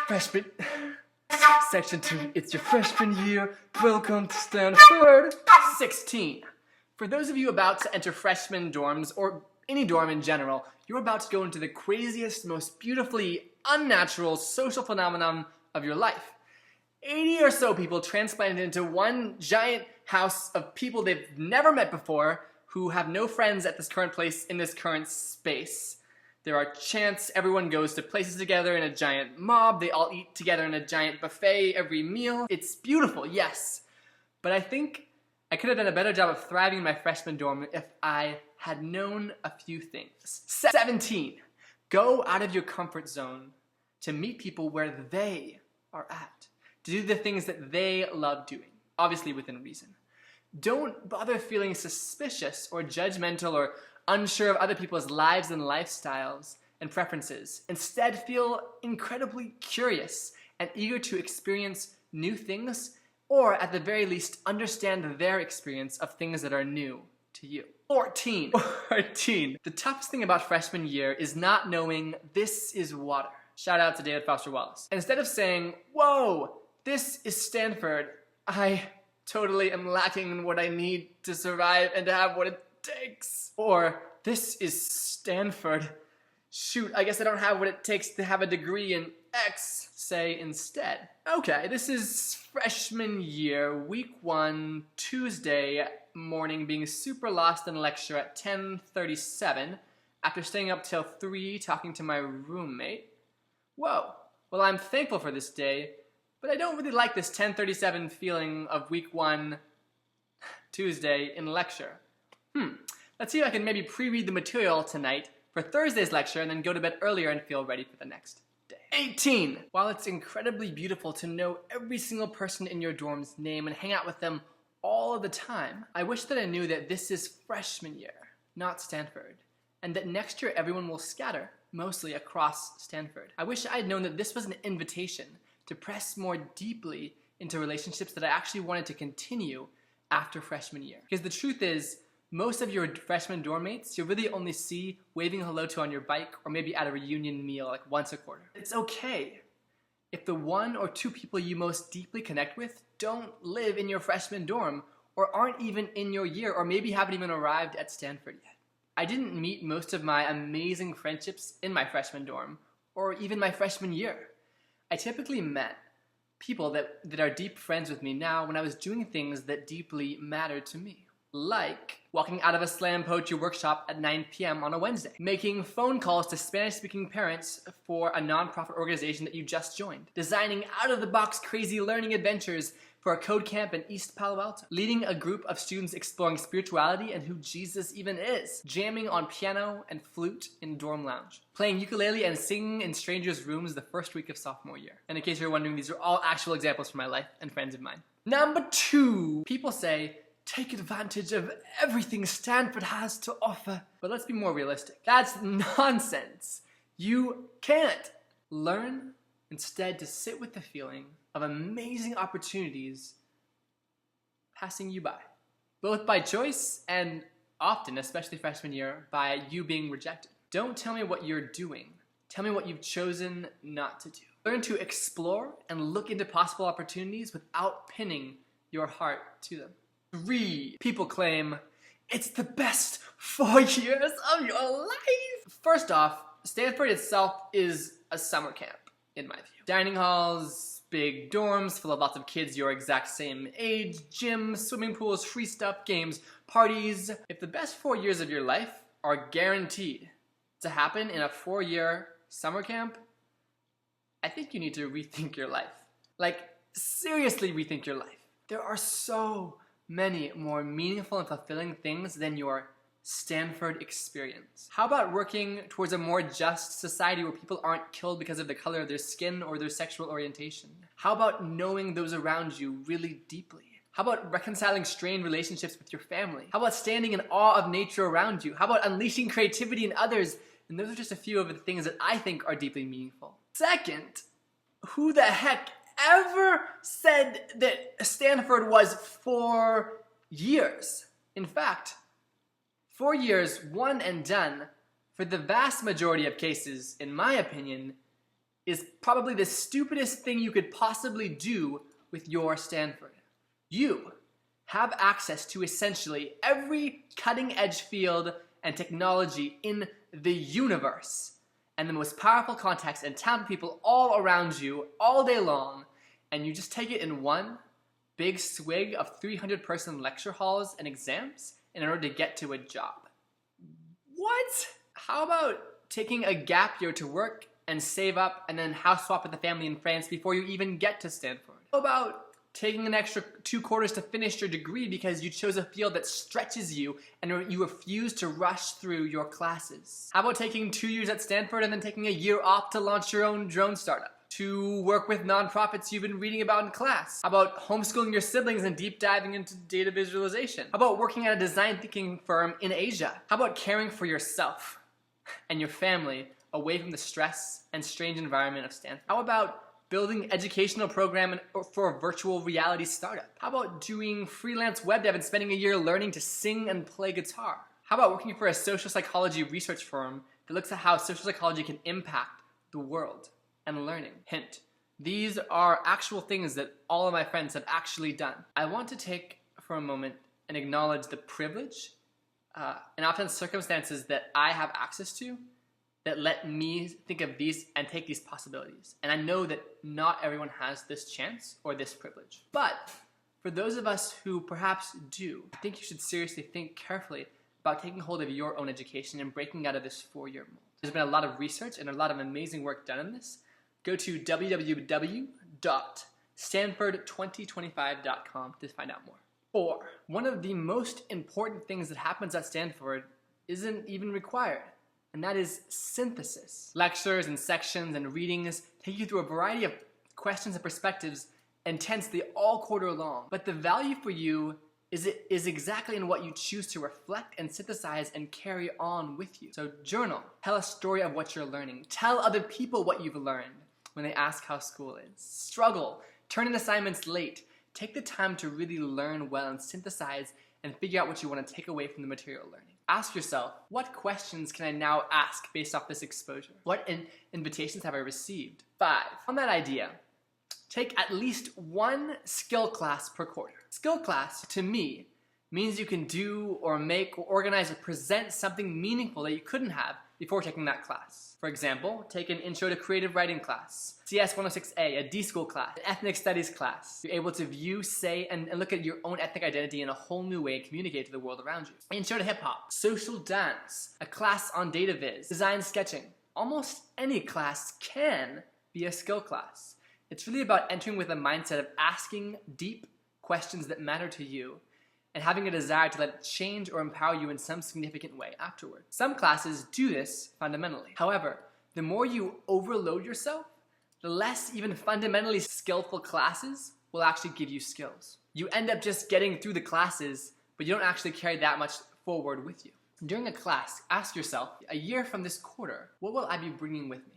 Freshman Section 2, it's your freshman year. Welcome to Stanford. 16. For those of you about to enter freshman dorms, or any dorm in general, you're about to go into the craziest, most beautifully unnatural social phenomenon of your life. 80 or so people transplanted into one giant house of people they've never met before, who have no friends at this current place in this current space. There are chants, everyone goes to places together in a giant mob, they all eat together in a giant buffet every meal. It's beautiful, yes. But I think I could have done a better job of thriving in my freshman dorm if I had known a few things. 17. Go out of your comfort zone to meet people where they are at. To do the things that they love doing, obviously within reason. Don't bother feeling suspicious or judgmental or unsure of other people's lives and lifestyles and preferences. Instead, feel incredibly curious and eager to experience new things, or at the very least, understand their experience of things that are new to you. 14. The toughest thing about freshman year is not knowing this is water. Shout out to David Foster Wallace. Instead of saying, whoa, this is Stanford, I totally am lacking in what I need to survive and to have what it takes. Or, this is Stanford. Shoot, I guess I don't have what it takes to have a degree in X, say instead. Okay, this is freshman year, week 1, Tuesday morning, being super lost in lecture at 10:37 after staying up till 3 talking to my roommate. Whoa, well, I'm thankful for this day, but I don't really like this 10:37 feeling of week 1, Tuesday in lecture. Let's see if I can maybe pre-read the material tonight for Thursday's lecture and then go to bed earlier and feel ready for the next day. 18. While it's incredibly beautiful to know every single person in your dorm's name and hang out with them all of the time, I wish that I knew that this is freshman year, not Stanford, and that next year everyone will scatter, mostly across Stanford. I wish I'd known that this was an invitation to press more deeply into relationships that I actually wanted to continue after freshman year. Because the truth is, most of your freshman dorm mates you'll really only see waving hello to on your bike or maybe at a reunion meal like once a quarter. It's okay if the 1 or 2 people you most deeply connect with don't live in your freshman dorm or aren't even in your year or maybe haven't even arrived at Stanford yet. I didn't meet most of my amazing friendships in my freshman dorm or even my freshman year. I typically met people that are deep friends with me now when I was doing things that deeply mattered to me. Like walking out of a slam poetry workshop at 9 p.m. on a Wednesday, making phone calls to Spanish-speaking parents for a nonprofit organization that you just joined, designing out-of-the-box crazy learning adventures for a code camp in East Palo Alto, leading a group of students exploring spirituality and who Jesus even is, jamming on piano and flute in dorm lounge, playing ukulele and singing in strangers' rooms the first week of sophomore year. And in case you're wondering, these are all actual examples from my life and friends of mine. Number 2, people say, take advantage of everything Stanford has to offer. But let's be more realistic. That's nonsense. You can't. Learn instead to sit with the feeling of amazing opportunities passing you by. Both by choice and often, especially freshman year, by you being rejected. Don't tell me what you're doing. Tell me what you've chosen not to do. Learn to explore and look into possible opportunities without pinning your heart to them. 3. People claim, it's the best 4 years of your life. First off, Stanford itself is a summer camp, in my view. Dining halls, big dorms full of lots of kids your exact same age, gyms, swimming pools, free stuff, games, parties. If the best 4 years of your life are guaranteed to happen in a 4-year summer camp, I think you need to rethink your life. Like, seriously rethink your life. There are so many more meaningful and fulfilling things than your Stanford experience. How about working towards a more just society where people aren't killed because of the color of their skin or their sexual orientation? How about knowing those around you really deeply? How about reconciling strained relationships with your family? How about standing in awe of nature around you? How about unleashing creativity in others? And those are just a few of the things that I think are deeply meaningful. Second, who the heck ever said that Stanford was 4 years? In fact, 4 years, one and done, for the vast majority of cases, in my opinion, is probably the stupidest thing you could possibly do with your Stanford. You have access to essentially every cutting-edge field and technology in the universe, and the most powerful contacts and talented people all around you all day long, and you just take it in one big swig of 300-person lecture halls and exams in order to get to a job. What? How about taking a gap year to work and save up and then house swap with the family in France before you even get to Stanford? How about taking an extra 2 quarters to finish your degree because you chose a field that stretches you and you refuse to rush through your classes? How about taking 2 years at Stanford and then taking a year off to launch your own drone startup? To work with nonprofits you've been reading about in class? How about homeschooling your siblings and deep diving into data visualization? How about working at a design thinking firm in Asia? How about caring for yourself and your family away from the stress and strange environment of Stanford? How about building an educational program for a virtual reality startup? How about doing freelance web dev and spending a year learning to sing and play guitar? How about working for a social psychology research firm that looks at how social psychology can impact the world and learning? Hint, these are actual things that all of my friends have actually done. I want to take for a moment and acknowledge the privilege and often circumstances that I have access to that let me think of these and take these possibilities. And I know that not everyone has this chance or this privilege. But for those of us who perhaps do, I think you should seriously think carefully about taking hold of your own education and breaking out of this 4-year mold. There's been a lot of research and a lot of amazing work done on this. Go to www.stanford2025.com to find out more. 4. One of the most important things that happens at Stanford isn't even required, and that is synthesis. Lectures and sections and readings take you through a variety of questions and perspectives intensely all quarter long. But the value for you is exactly in what you choose to reflect and synthesize and carry on with you. So journal, tell a story of what you're learning, tell other people what you've learned when they ask how school is. Struggle, turn in assignments late. Take the time to really learn well and synthesize and figure out what you want to take away from the material learning. Ask yourself, what questions can I now ask based off this exposure? What invitations have I received? 5. On that idea, take at least 1 skill class per quarter. Skill class, to me, means you can do or make or organize or present something meaningful that you couldn't have before taking that class. For example, take an Intro to Creative Writing class, CS 106A, a D-School class, an Ethnic Studies class. You're able to view, say, and look at your own ethnic identity in a whole new way and communicate to the world around you. Intro to Hip Hop, Social Dance, a class on data viz, design sketching. Almost any class can be a skill class. It's really about entering with a mindset of asking deep questions that matter to you and having a desire to let it change or empower you in some significant way afterward. Some classes do this fundamentally. However, the more you overload yourself, the less even fundamentally skillful classes will actually give you skills. You end up just getting through the classes, but you don't actually carry that much forward with you. During a class, ask yourself, a year from this quarter, what will I be bringing with me?